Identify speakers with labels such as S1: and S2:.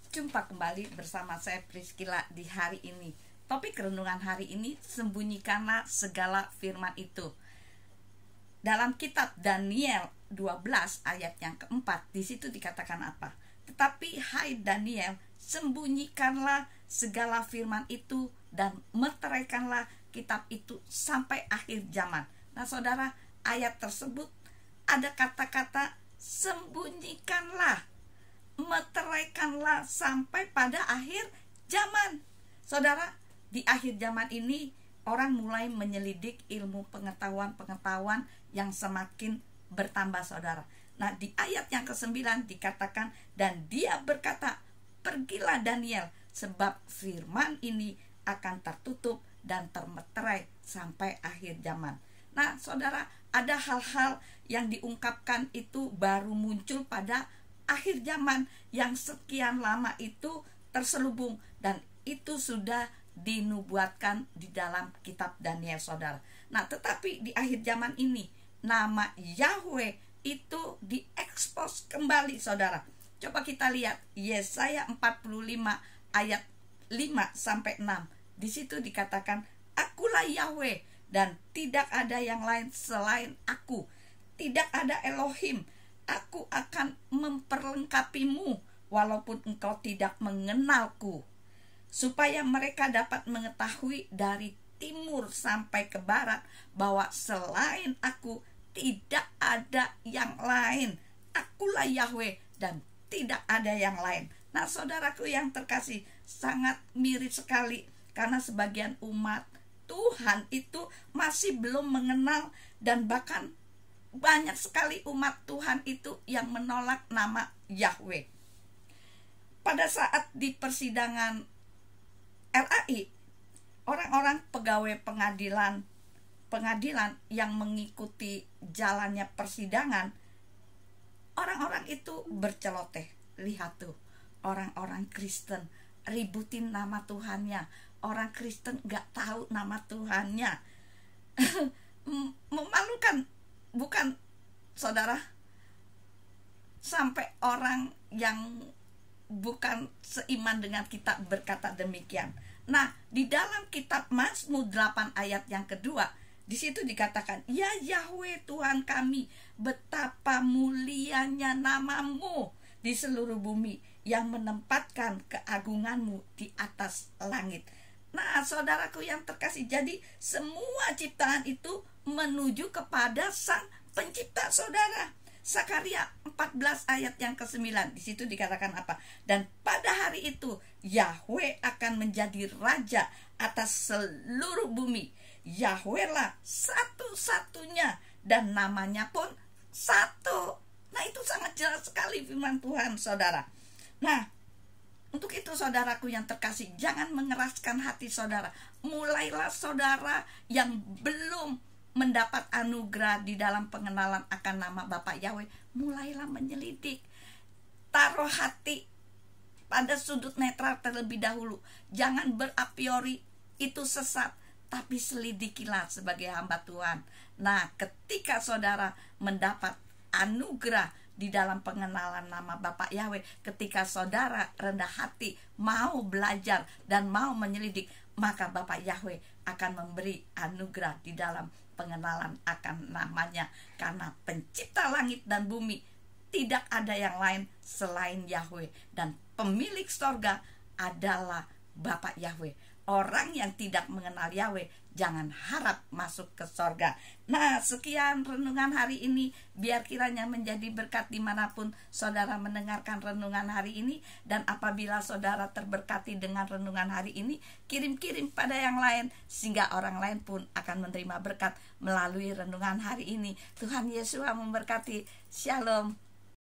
S1: Jumpa kembali bersama saya Priscilla di hari ini. Topik renungan hari ini, sembunyikanlah segala firman itu. Dalam kitab Daniel 12 ayat yang keempat, di situ dikatakan apa? Tetapi hai Daniel, sembunyikanlah segala firman itu dan meteraikanlah kitab itu sampai akhir zaman. Nah saudara, ayat tersebut ada kata-kata sembunyikanlah, meteraikanlah sampai pada akhir zaman. Saudara, di akhir zaman ini orang mulai menyelidik ilmu pengetahuan yang semakin bertambah, saudara. Nah, di ayat yang ke-9 dikatakan, dan dia berkata, pergilah Daniel, sebab firman ini akan tertutup dan termeterai sampai akhir zaman. Nah, saudara, ada hal-hal yang diungkapkan itu baru muncul pada akhir zaman yang sekian lama itu terselubung, dan itu sudah dinubuatkan di dalam kitab Daniel, saudara. Nah, tetapi di akhir zaman ini nama Yahweh itu diekspos kembali, saudara. Coba kita lihat Yesaya 45 ayat 5 sampai 6. Di situ dikatakan, akulah Yahweh dan tidak ada yang lain selain aku. Tidak ada Elohim. Aku akan memperlengkapimu walaupun engkau tidak mengenalku, supaya mereka dapat mengetahui dari timur sampai ke barat bahwa selain aku tidak ada yang lain. Akulah Yahweh dan tidak ada yang lain. Nah saudaraku yang terkasih, sangat mirip sekali karena sebagian umat Tuhan itu masih belum mengenal, dan bahkan banyak sekali umat Tuhan itu yang menolak nama Yahweh. Pada saat di persidangan RAI, orang-orang pegawai pengadilan yang mengikuti jalannya persidangan, orang-orang itu berceloteh. Lihat tuh, orang-orang Kristen ributin nama Tuhannya. Orang Kristen gak tahu nama Tuhannya. Memalukan, bukan, saudara? Sampai orang yang bukan seiman dengan kita berkata demikian. Nah, di dalam kitab Mazmur 8 ayat yang kedua, di situ dikatakan, ya Yahweh Tuhan kami, betapa mulianya namamu di seluruh bumi, yang menempatkan keagunganmu di atas langit. Nah, saudaraku yang terkasih, jadi semua ciptaan itu menuju kepada Sang Pencipta, saudara. Sakaria 14 ayat yang ke-9, di situ dikatakan apa? Dan pada hari itu Yahweh akan menjadi raja atas seluruh bumi. Yahweh lah satu-satunya dan namanya pun satu. Nah, itu sangat jelas sekali firman Tuhan, saudara. Nah, untuk itu saudaraku yang terkasih, jangan mengeraskan hati saudara. Mulailah saudara yang belum mendapat anugerah di dalam pengenalan akan nama Bapa Yahweh, mulailah menyelidik. Taruh hati pada sudut netral terlebih dahulu. Jangan berapriori itu sesat, tapi selidikilah sebagai hamba Tuhan. Nah, ketika saudara mendapat anugerah di dalam pengenalan nama Bapa Yahweh, ketika saudara rendah hati, mau belajar dan mau menyelidik, maka Bapa Yahweh akan memberi anugerah di dalam pengenalan akan namanya. Karena pencipta langit dan bumi tidak ada yang lain selain Yahweh, dan pemilik sorga adalah Bapa Yahweh. Orang yang tidak mengenal Yahweh jangan harap masuk ke sorga. Nah, sekian renungan hari ini. Biar kiranya menjadi berkat dimanapun saudara mendengarkan renungan hari ini. Dan apabila saudara terberkati dengan renungan hari ini, kirim-kirim pada yang lain, sehingga orang lain pun akan menerima berkat melalui renungan hari ini. Tuhan Yesus memberkati. Shalom.